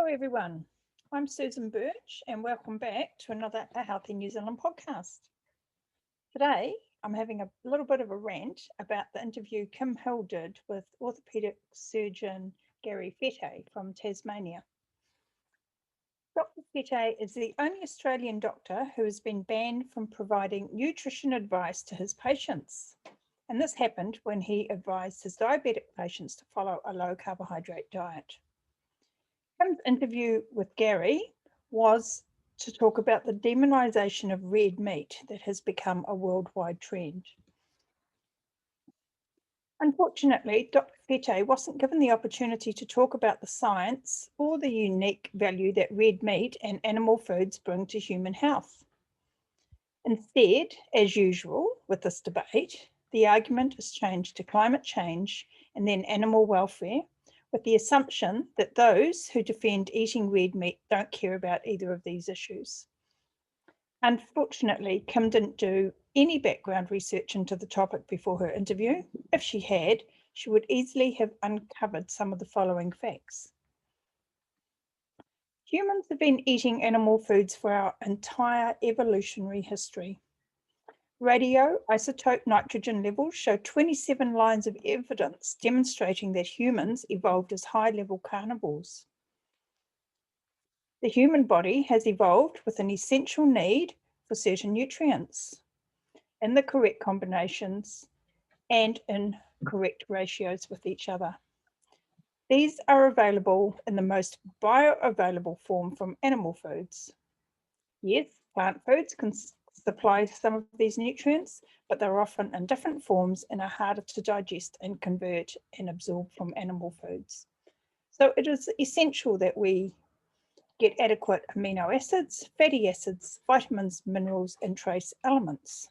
Hello everyone, I'm Susan Birch and welcome back to another A Healthy New Zealand podcast. Today I'm having a little bit of a rant about the interview Kim Hill did with orthopaedic surgeon Gary Fettke from Tasmania. Dr Fettke is the only Australian doctor who has been banned from providing nutrition advice to his patients. And this happened when he advised his diabetic patients to follow a low carbohydrate diet. Kim's interview with Gary was to talk about the demonisation of red meat that has become a worldwide trend. Unfortunately, Dr Fettke wasn't given the opportunity to talk about the science or the unique value that red meat and animal foods bring to human health. Instead, as usual with this debate, the argument is changed to climate change and then animal welfare, with the assumption that those who defend eating red meat don't care about either of these issues. Unfortunately, Kim didn't do any background research into the topic before her interview. If she had, she would easily have uncovered some of the following facts. Humans have been eating animal foods for our entire evolutionary history. Radioisotope nitrogen levels show 27 lines of evidence demonstrating that humans evolved as high-level carnivores. The human body has evolved with an essential need for certain nutrients in the correct combinations and in correct ratios with each other. These are available in the most bioavailable form from animal foods. Yes, plant foods can supply some of these nutrients, but they're often in different forms and are harder to digest and convert and absorb from animal foods. So it is essential that we get adequate amino acids, fatty acids, vitamins, minerals, and trace elements.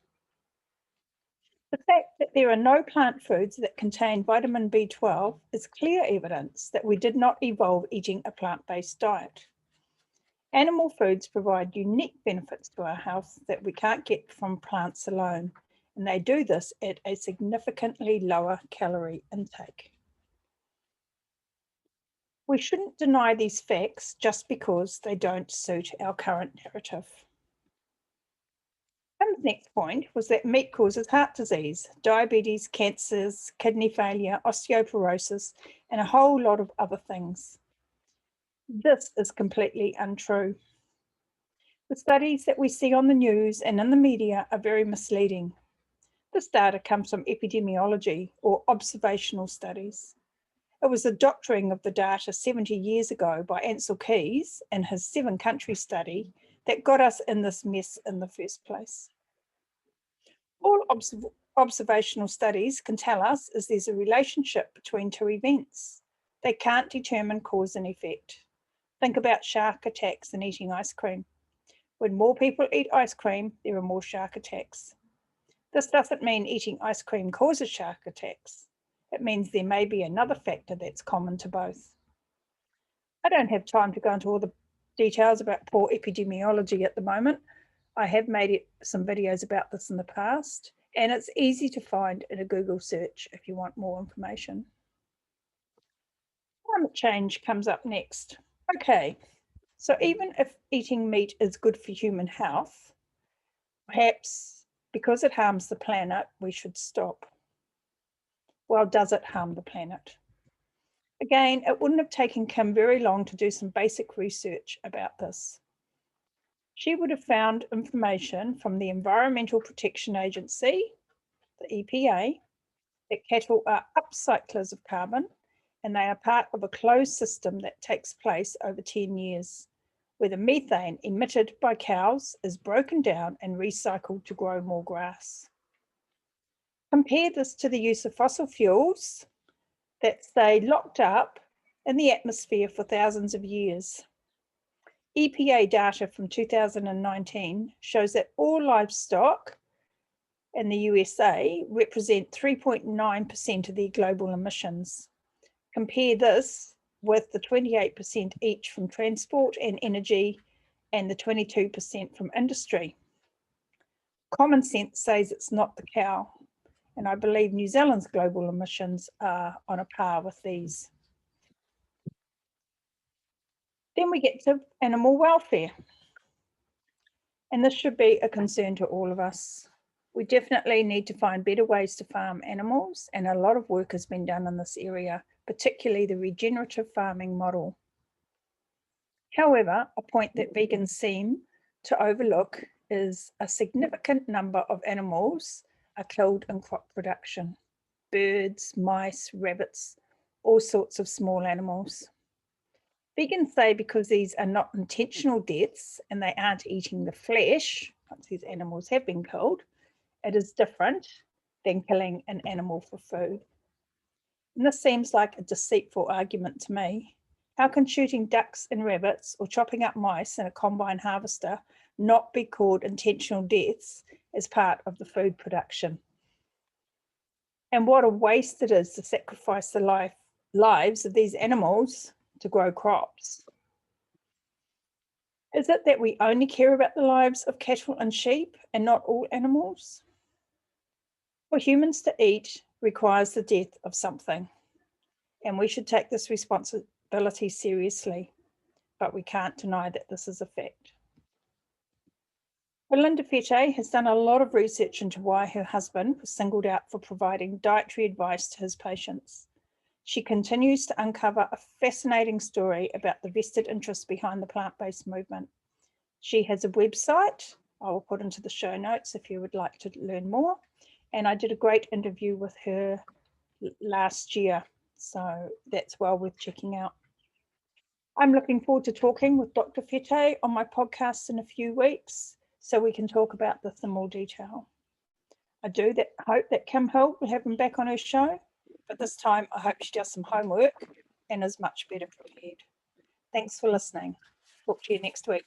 The fact that there are no plant foods that contain vitamin B12 is clear evidence that we did not evolve eating a plant-based diet. Animal foods provide unique benefits to our health that we can't get from plants alone, and they do this at a significantly lower calorie intake. We shouldn't deny these facts just because they don't suit our current narrative. Kim's next point was that meat causes heart disease, diabetes, cancers, kidney failure, osteoporosis, and a whole lot of other things. This is completely untrue. The studies that we see on the news and in the media are very misleading. This data comes from epidemiology or observational studies. It was the doctoring of the data 70 years ago by Ansel Keys in his 7-country study that got us in this mess in the first place. All observational studies can tell us is there's a relationship between two events. They can't determine cause and effect. Think about shark attacks and eating ice cream. When more people eat ice cream, there are more shark attacks. This doesn't mean eating ice cream causes shark attacks. It means there may be another factor that's common to both. I don't have time to go into all the details about poor epidemiology at the moment. I have made some videos about this in the past, and it's easy to find in a Google search if you want more information. Climate change comes up next. Okay, so even if eating meat is good for human health, perhaps because it harms the planet, we should stop. Well, does it harm the planet? Again, it wouldn't have taken Kim very long to do some basic research about this. She would have found information from the Environmental Protection Agency, the EPA, that cattle are upcyclers of carbon, and they are part of a closed system that takes place over 10 years, where the methane emitted by cows is broken down and recycled to grow more grass. Compare this to the use of fossil fuels that stay locked up in the atmosphere for thousands of years. EPA data from 2019 shows that all livestock in the USA represent 3.9% of their global emissions. Compare this with the 28% each from transport and energy and the 22% from industry. Common sense says it's not the cow, and I believe New Zealand's global emissions are on a par with these. Then we get to animal welfare. And this should be a concern to all of us. We definitely need to find better ways to farm animals, and a lot of work has been done in this area, particularly the regenerative farming model. However, a point that vegans seem to overlook is a significant number of animals are killed in crop production. Birds, mice, rabbits, all sorts of small animals. Vegans say because these are not intentional deaths and they aren't eating the flesh, once these animals have been killed, it is different than killing an animal for food. And this seems like a deceitful argument to me. How can shooting ducks and rabbits or chopping up mice in a combine harvester not be called intentional deaths as part of the food production? And what a waste it is to sacrifice the lives of these animals to grow crops. Is it that we only care about the lives of cattle and sheep and not all animals? For humans to eat requires the death of something, and we should take this responsibility seriously, but we can't deny that this is a fact. Dr Fettke has done a lot of research into why her husband was singled out for providing dietary advice to his patients. She continues to uncover a fascinating story about the vested interest behind the plant-based movement. She has a website I will put into the show notes if you would like to learn more. And I did a great interview with her last year, so that's well worth checking out. I'm looking forward to talking with Dr. Fettke on my podcast in a few weeks, so we can talk about this in more detail. I do hope that Kim Hill will have him back on her show, but this time I hope she does some homework and is much better prepared. Thanks for listening. Talk to you next week.